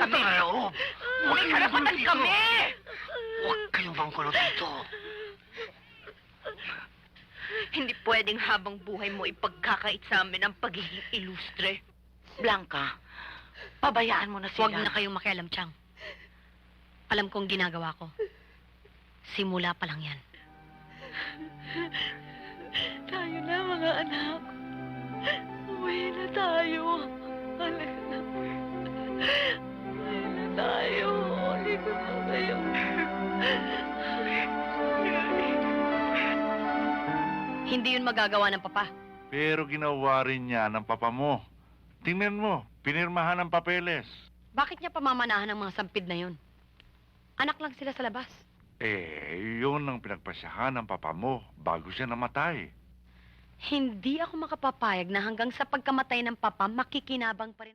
kami. Loob! May karapatan kami! Huwag kayong bangkulo dito. Hindi pwedeng habang buhay mo ipagkakait sa amin ang pagiging ilustre. Blanca, pabayaan mo na sila. Huwag na kayong makialam, Chang. Alam kong ginagawa ko. Simula pa lang yan. Tayo na, mga anak. Uwi na tayo. Halika na. Uwi na tayo. Halika na kayo. Hindi yun magagawa ng papa. Pero ginawa rin niya ng papa mo. Tingnan mo, pinirmahan ng papeles. Bakit niya pamamanahan ng mga sampid na yun? Anak lang sila sa labas. Yun ang pinagpasyahan ng papa mo bago siya namatay. Hindi ako makapapayag na hanggang sa pagkamatay ng papa, makikinabang pa rin.